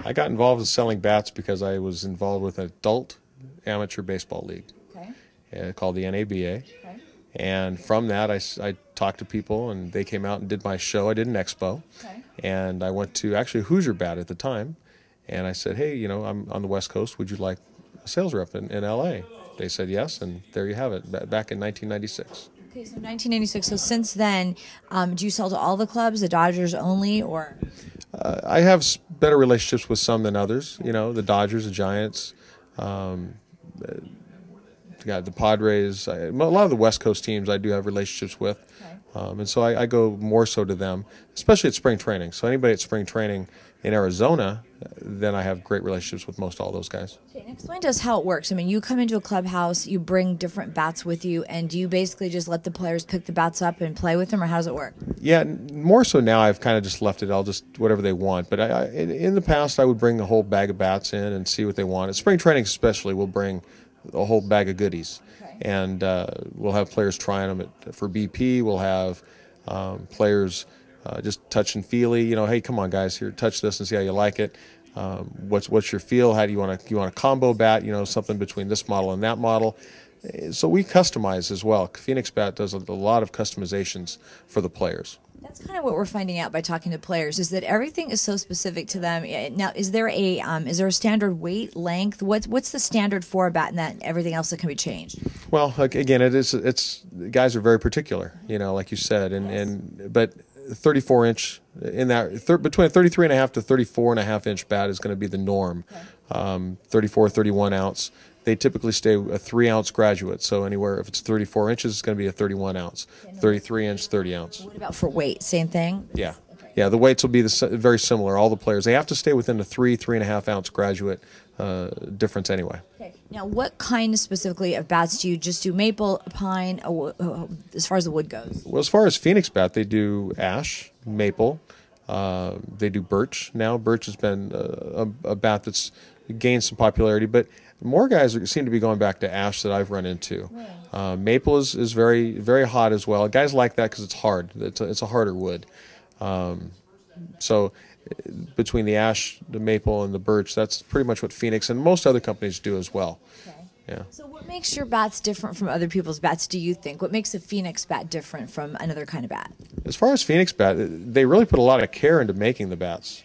I got involved in selling bats because I was involved with an adult amateur baseball league called the NABA. Okay. And from that, I talked to people, and they came out and did my show. I did an expo. Okay. And I went to actually Hoosier Bat at the time. And I said, hey, I'm on the West Coast. Would you like a sales rep in L.A.? They said yes, and there you have it, back in 1996. Okay, so 1996. So since then, do you sell to all the clubs, the Dodgers only, or? I have better relationships with some than others. The Dodgers, the Giants, the Padres. A lot of the West Coast teams I do have relationships with. Okay. And so I go more so to them, especially at spring training. So anybody at spring training in Arizona, then I have great relationships with most all those guys. Okay, and explain to us how it works. I mean, you come into a clubhouse, you bring different bats with you, and do you basically just let the players pick the bats up and play with them, or how does it work? Yeah, more so now I've kind of just left it. I'll just whatever they want. But in the past, I would bring a whole bag of bats in and see what they want. At spring training especially, we'll bring a whole bag of goodies. Okay. And we'll have players trying them for BP. We'll have players just touch and feely. Hey, come on, guys, here, touch this and see how you like it. What's your feel? How do you want a combo bat? Something between this model and that model. So we customize as well. Phoenix Bat does a lot of customizations for the players. That's kind of what we're finding out by talking to players, is that everything is so specific to them. Now, is there a standard weight, length? What's the standard for a bat, and that everything else that can be changed? Well, again, it's guys are very particular, like you said, but 34-inch in that between a 33.5 to 34.5-inch bat is going to be the norm. Okay. 34, 31 ounce. They typically stay a 3-ounce graduate. So anywhere, if it's 34 inches, it's going to be a 31 ounce. 33-inch, 30 ounce. What about for weight? Same thing? Yeah. Yeah, the weights will be very similar. All the players, they have to stay within the 3.5 ounce graduate difference anyway. Okay. Now, what kind specifically of bats do you just do? Maple, pine, as far as the wood goes? Well, as far as Phoenix Bat, they do ash, maple. They do birch now. Birch has been a bat that's gained some popularity, but more guys seem to be going back to ash that I've run into. Really? Maple is very, very hot as well. Guys like that because it's hard. It's a harder wood. So between the ash, the maple, and the birch, that's pretty much what Phoenix and most other companies do as well. Okay. Yeah. So what makes your bats different from other people's bats, do you think? What makes a Phoenix bat different from another kind of bat? As far as Phoenix Bat, they really put a lot of care into making the bats.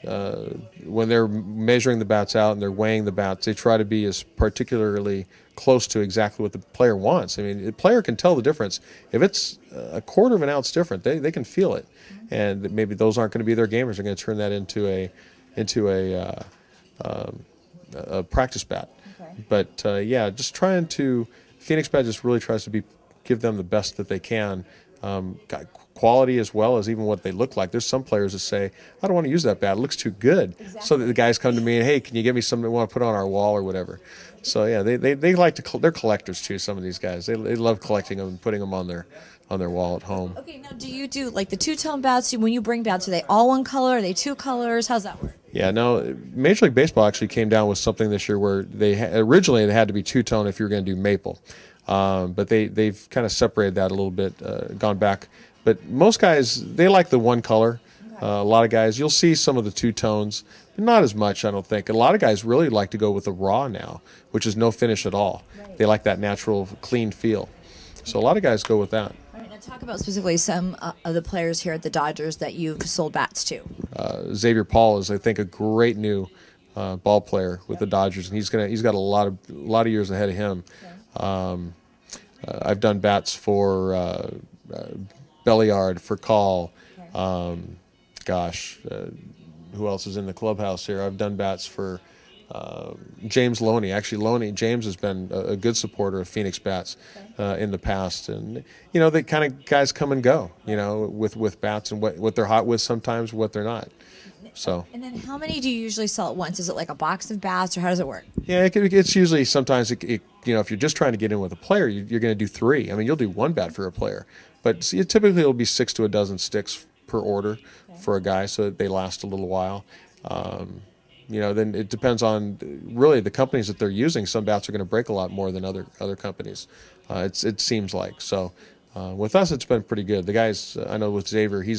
When they're measuring the bats out and they're weighing the bats, they try to be as particularly close to exactly what the player wants. I mean, the player can tell the difference. If it's a quarter of an ounce different, they can feel it. And maybe those aren't going to be their gamers. They're going to turn that into a practice bat. Okay. But yeah, just trying to Phoenix Bat just really tries to give them the best that they can. Got quality as well as even what they look like. There's some players that say, I don't want to use that bat. It looks too good. Exactly. So that the guys come to me and, hey, can you give me something we want to put on our wall or whatever. So yeah, they like to they're collectors too. Some of these guys, they love collecting them and putting them on their wall at home. Okay, now do you do like the two-tone bats? When you bring bats, are they all one color? Are they two colors? How's that work? Yeah, no, Major League Baseball actually came down with something this year where originally they had to be two-tone if you were going to do maple. But they've kind of separated that a little bit, gone back. But most guys, they like the one color. Okay. A lot of guys, you'll see some of the two-tones, but not as much, I don't think. A lot of guys really like to go with the raw now, which is no finish at all. Right. They like that natural, clean feel. So a lot of guys go with that. All right, now talk about specifically some of the players here at the Dodgers that you've sold bats to. Xavier Paul is, I think, a great new ball player with the Dodgers, and he's got a lot of years ahead of him. Okay. I've done bats for Belliard, for Call. Who else is in the clubhouse here? I've done bats for James Loney. Actually, James has been a good supporter of Phoenix Bats in the past, and the kind of guys come and go, with bats and what they're hot with sometimes, what they're not. So. And then how many do you usually sell at once? Is it like a box of bats, or how does it work? Yeah, it's usually sometimes if you're just trying to get in with a player, you're going to do 3. I mean, you'll do 1 bat for a player, but typically it'll be 6 to a dozen sticks per order for a guy, so that they last a little while. Then it depends on really the companies that they're using. Some bats are going to break a lot more than other companies. It seems like so. With us, it's been pretty good. The guys I know with Xavier, he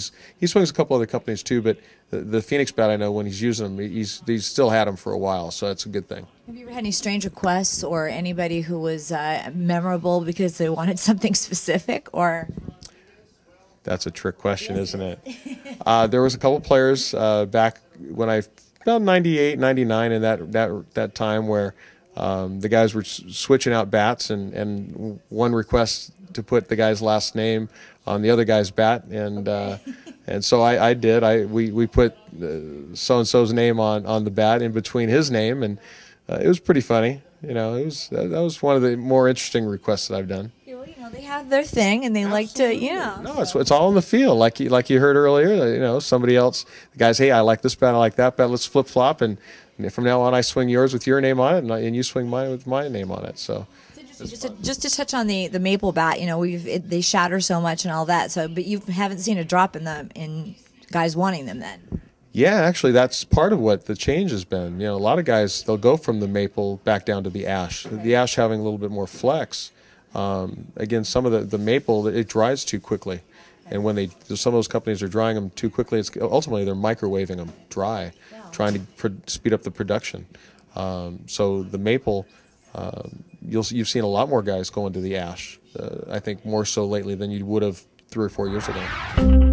swings a couple other companies too, but the Phoenix bat I know when he's using them, he's still had them for a while, so that's a good thing. Have you ever had any strange requests or anybody who was memorable because they wanted something specific? Or that's a trick question, isn't it? There was a couple players back when about 98, 99, in that time where the guys were switching out bats, and one request to put the guy's last name on the other guy's bat, and and so I did. We put so and so's name on the bat in between his name, and it was pretty funny. You know, that was one of the more interesting requests that I've done. Well, you know, they have their thing, and they like to, you know. No, it's all in the field, like you heard earlier. You know, somebody else, the guys, hey, I like this bat, I like that bat. Let's flip flop, and from now on, I swing yours with your name on it, and you swing mine with my name on it. So. Just to touch on the maple bat, you know, they shatter so much and all that. So, but you haven't seen a drop in guys wanting them then. Yeah, actually, that's part of what the change has been. You know, a lot of guys, they'll go from the maple back down to the ash. The ash having a little bit more flex. Again, some of the maple, it dries too quickly, and when some of those companies are drying them too quickly, ultimately they're microwaving them dry, trying to speed up the production. So the maple. You've seen a lot more guys going to the ash, I think more so lately than you would have 3 or 4 years ago.